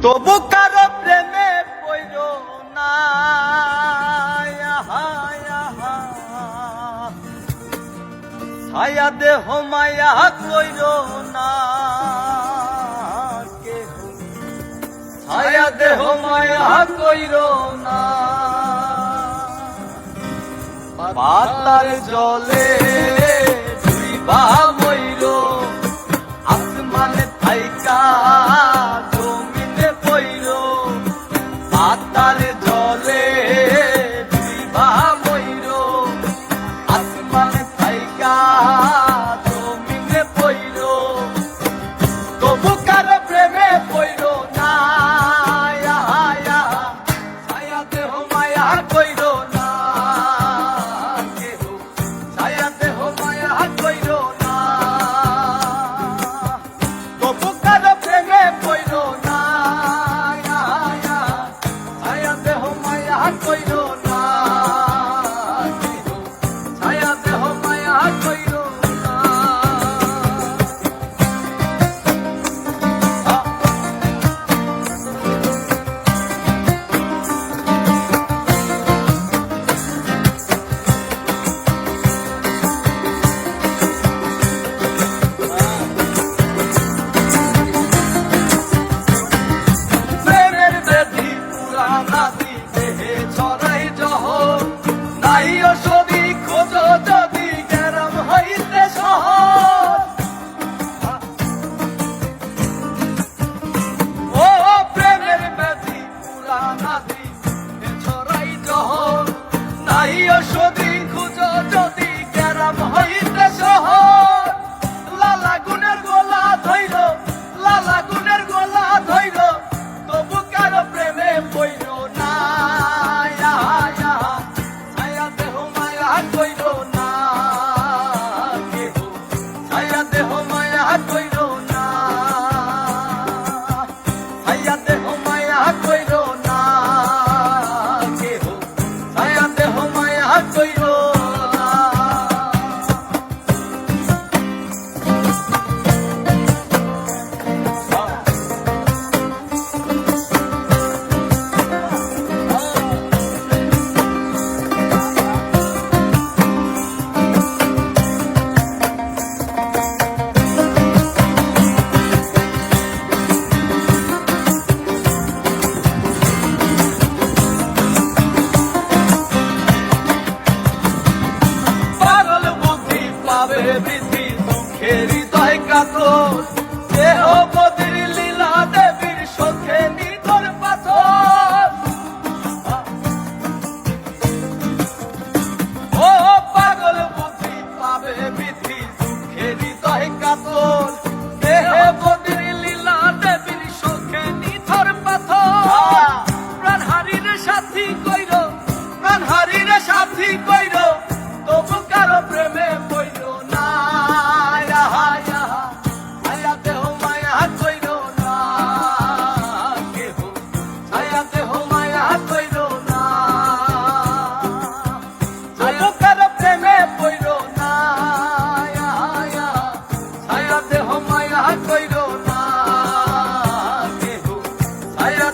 তবু কারো প্রেমে পইর না, ছায়া দেহ মায়া কইর না, ছায়া দেহ মায়া কইর না। পাতার জলে ডুইবা মইর, আসমানে থাইকা জমিনে পইর। পাতার জলে ডুইবা মইর, আসমানে থাইকা জমিনে পইর। তবু কারো প্রেমে পইর না, ছায়া দেহ মায়া কইর না, ছায়া দেহ মায়া কইর না। তবু কারো প্রেমে পইর না, ছায়া দেহ মায়া কইর না, ছায়া দেহ মায়া কইর না। প্রেমের বেধি পুরানাদি দেহে ছড়াই জহর, নাই ওষুধি খোঁজ যদি গেরাম হইতে শহর। ও প্রেমের বেধি পুরানাদি দেহে ছড়াই জহর, নাই ওষুধি খোঁজ যদি গেরাম হইতে শহর। লালা গুনের গোলা ধইল, লালা গুনের গোলা ধইল, তবু কারো প্রেমে পইর না, ছায়া দেহ মায়া কইর না, ছায়া দেহ মায়া কইর না, ছায়া দেহ মায়া কইর না, ছায়া দেহ মায়া কইর না। পাগল বুদ্ধি পাবে বৃদ্ধি, দুঃখে হৃদয় কাতর, দেহ বদির লীলা দেবীর চোখে নিথর পাথর। ও পাগল বুদ্ধি পাবে বৃদ্ধি, দুঃখে হৃদয় কাতর, দেহ বদির লীলা দেবীর চোখে নিথর পাথর। প্রাণ হারিরে সাথী কইর, প্রাণ হারিরে সাথী কইর, তবু কারো প্রেমে পইর না, ছায়া দেহ মায়া কইর না, ছায়া দেহ মায়া কইর না। তবু কারো প্রেমে পইর না, ছায়া দেহ মায়া কইর না, ছায়া